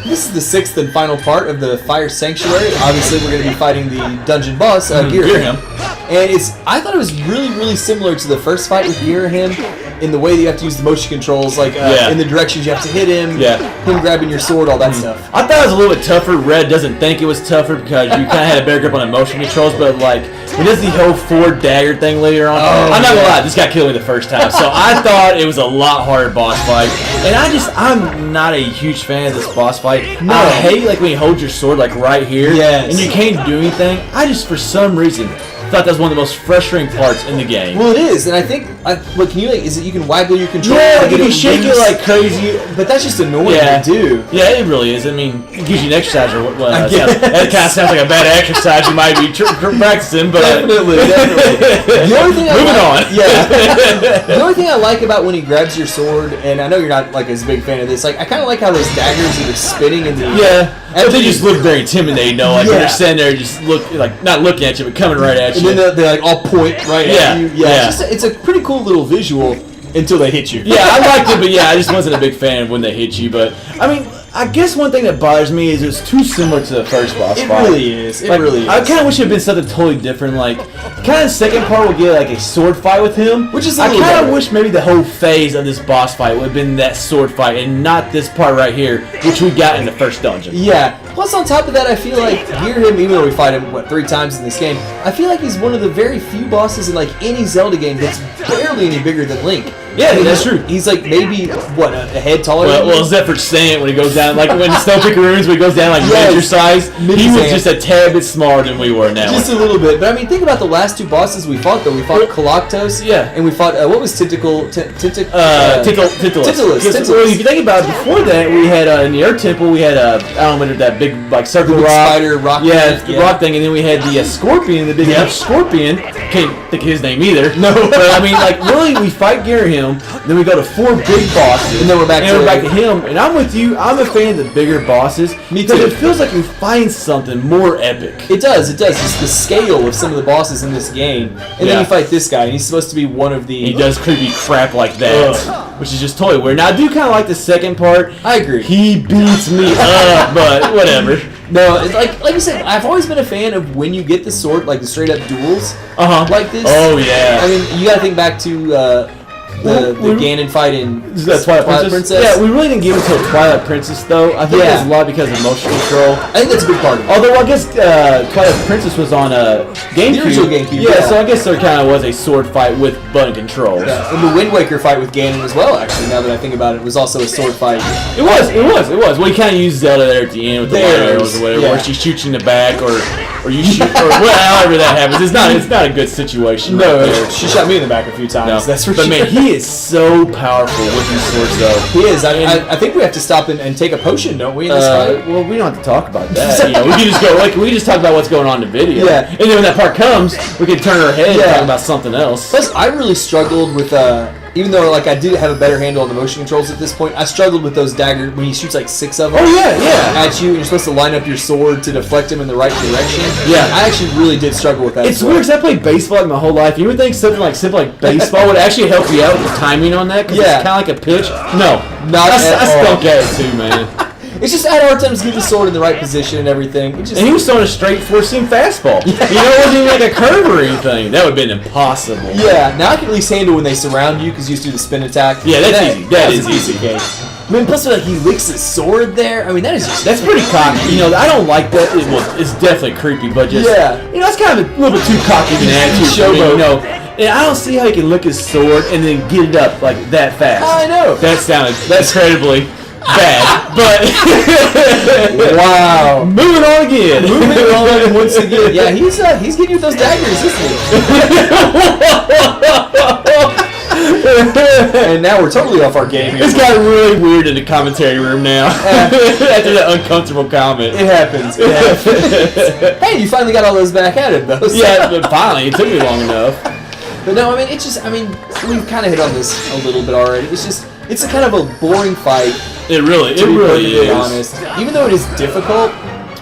This is the 6th and final part of the Fire Sanctuary. Obviously, we're going to be fighting the dungeon boss, Ghirahim. And I thought it was really, really similar to the first fight with Ghirahim in the way that you have to use the motion controls, like in the directions you have to hit him, him grabbing your sword, all that stuff. I thought it was a little bit tougher. Red doesn't think it was tougher because you kind of had a better grip on the motion controls, but like when does the whole 4 dagger thing later on? I'm not gonna lie, this guy killed me the first time, so I thought it was a lot harder boss fight. And I'm not a huge fan of this boss fight. No. I hate like when you hold your sword like right here, and you can't do anything. I just for some reason thought that was one of the most frustrating parts in the game. Well, it is, and I think what can you like? Is it you can waggle your controller? Yeah, like you can shake it like crazy, but that's just annoying to do. Yeah, it really is. I mean, it gives you an exercise or what? That kind of sounds like a bad exercise you might be practicing, but definitely. The only thing the only thing I like about when he grabs your sword, and I know you're not like as big fan of this, like I kind of like how those daggers that are spinning in the but they just look very intimidating, though. Like when they're standing there, just look like not looking at you, but coming right at you. And then they like all point right at you. Yeah. It's a pretty cool little visual until they hit you. Yeah, I liked it, but I just wasn't a big fan of when they hit you. But I mean, I guess one thing that bothers me is it's too similar to the first boss fight. It really is. It really is. I kind of wish it had been something totally different. Like, kind of the second part would get like a sword fight with him, which is I kind of wish maybe the whole phase of this boss fight would have been that sword fight and not this part right here, which we got in the first dungeon. Yeah. Plus, on top of that, I feel like Ghirahim, even though we fight him 3 times in this game, I feel like he's one of the very few bosses in like any Zelda game that's barely any bigger than Link. Yeah, that's true. He's like maybe a head taller. Well, Zephyr's saying it when he goes down, like when Snow Pickaroons, when he goes down like miniature size, he was just a tad bit smaller than we were now. Just a little bit, but I mean, think about the last 2 bosses we fought though. We fought Galactos, and we fought what was Tentacles. Well, if you think about it, before that we had in the Earth Temple we had I don't remember that big like circle rock, spider rock, rock thing, and then we had the scorpion, the big scorpion. Can't think of his name either. No, but I mean, like really, we fight Ghirahim, then we go to 4 big bosses, and then we're back to him. And I'm with you. I'm a fan of the bigger bosses. Me too. Because it feels like you find something more epic. It does. It does. It's the scale of some of the bosses in this game, and then you fight this guy, and he's supposed to be one of the. He does creepy crap like that, which is just totally weird. Now I do kind of like the second part. I agree. He beats me up, but whatever. No, it's like you said, I've always been a fan of when you get the sword, like the straight up duels, like this. Oh yeah. I mean, you gotta think back to the Ganon fight in Twilight Princess. Yeah, we really didn't give it to Twilight Princess though. I think that's a lot because of motion control. I think that's a big part of it. Although I guess Twilight Princess was on GameCube. The original GameCube. Yeah, so I guess there kind of was a sword fight with button controls. Yeah, and the Wind Waker fight with Ganon as well. Actually, now that I think about it, was also a sword fight. It was. Well, he kind of used Zelda there at the end with the light arrows or whatever, where she shoots you in the back or you shoot or however that happens. It's not a good situation. No, she shot me in the back a few times. No. That's for sure. But man, he is so powerful with these swords, though. He is. I think we have to stop and take a potion, don't we? In this fight? Well, we don't have to talk about that. We can just go. We can just talk about what's going on in the video. Yeah. And then when that part comes, we can turn our head and talk about something else. Plus, I really struggled with. Even though like I did have a better handle on the motion controls at this point, I struggled with those daggers when he shoots like 6 of them. Oh yeah. At you, and you're supposed to line up your sword to deflect him in the right direction. Yeah. I actually really did struggle with that. It's weird because I played baseball like my whole life. You would think something like simple like baseball would actually help you out with the timing on that because it's kind of like a pitch. No, I stunk at it too, man. It's just I had a hard time to get the sword in the right position and everything. And he was throwing a straight 4-seam fastball. You know, it wasn't even like a curve or anything. That would have been impossible. Yeah, now I can at least handle when they surround you because you used to do the spin attack. Yeah, that's easy. That is easy. I mean, plus like he licks his sword there. I mean, that's pretty cocky. You know, I don't like that. It's definitely creepy, but just you know, it's kind of a little bit too cocky of an attitude. Showboat. You know, and I don't see how he can lick his sword and then get it up like that fast. I know. That's incredibly bad, but wow. Moving on again. Once again. Yeah, he's getting you with those daggers, isn't he? And now we're totally off our game here. It's got really weird in the commentary room now. After that uncomfortable comment. It happens. Hey, you finally got all those back at it, though. So. Yeah, but finally. It took me long enough. But no, I mean, we've kind of hit on this a little bit already. It's a kind of a boring fight. It really is. To be honest. Even though it is difficult,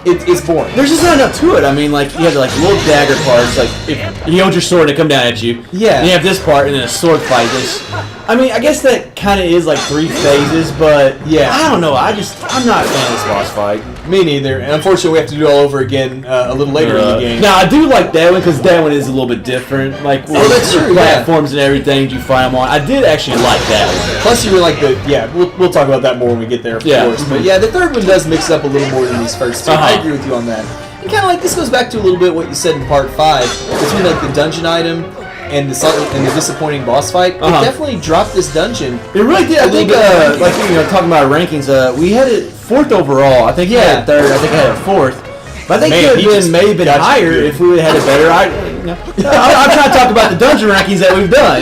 it's boring. There's just not enough to it. I mean, like, you have like little dagger parts, like if you hold your sword and come down at you. Yeah. And you have this part and then a sword fight. I mean, I guess that kind of is like 3 phases, but yeah, I don't know. I'm not a fan of this boss fight. Me neither. And unfortunately, we have to do it all over again a little later in the game. Now, I do like that one because that one is a little bit different. Like, that's true. Platforms and everything you find them on. I did actually like that one. Plus, you were like we'll talk about that more when we get there, of course. But yeah, the third one does mix it up a little more than these first two. I agree with you on that. And kind of like this goes back to a little bit what you said in part 5 between like the dungeon item and the disappointing boss fight. It definitely dropped this dungeon. It really did. I think like talking about our rankings, we had it 4th overall. I think you had it 3rd. I think I had it 4th. But I think it could have maybe been higher if we would have had it better. I'm trying to talk about the dungeon rankings that we've done.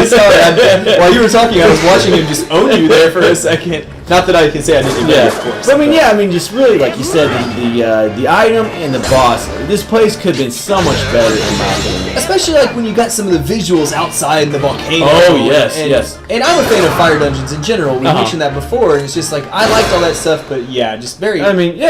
Sorry. While you were talking, I was watching him just own you there for a second. Not that I can say I didn't. Of course. But I mean, just really, like you said, the item and the boss. This place could have been so much better in my opinion. Especially like when you got some of the visuals outside the volcano. Oh yes. And I'm a fan of fire dungeons in general. We mentioned that before, and it's just like I liked all that stuff, but just very. I mean,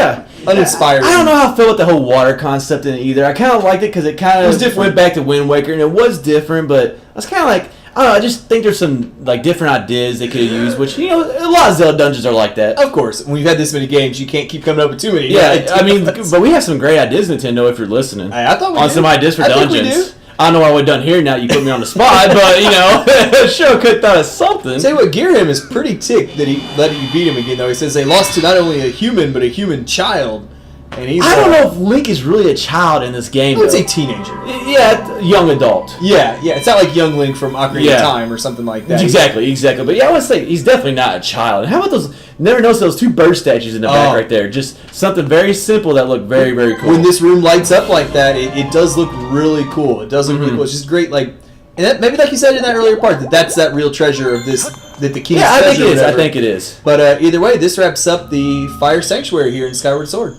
uninspired. I don't know how I feel with the whole water concept in it either. I kind of liked it because it kind of went back to Wind Waker, and it was different, but I was kind of like, I don't know, I just think there's some like different ideas they could have used, which a lot of Zelda dungeons are like that. Of course, when you've had this many games, you can't keep coming up with too many. Yeah, I mean, but we have some great ideas, Nintendo. If you're listening, I thought we on did. some ideas for dungeons. Think we do. I don't know what we've done here. Now you put me on the spot, but sure could have thought of something. Tell you what, Ghirahim is pretty ticked that he let you beat him again. Though he says they lost to not only a human but a human child. And I don't know if Link is really a child in this game. I would say teenager. Yeah, young adult. Yeah. It's not like young Link from Ocarina of Time or something like that. Exactly. But yeah, I would say he's definitely not a child. And how about those? Never noticed those 2 bird statues in the back right there. Just something very simple that looked very, very cool. When this room lights up like that, it does look really cool. It does look really cool. It's just great, like. And that, maybe like you said in that earlier part, that's that real treasure of this, that the king's treasure. I think it is. But either way, this wraps up the Fire Sanctuary here in Skyward Sword.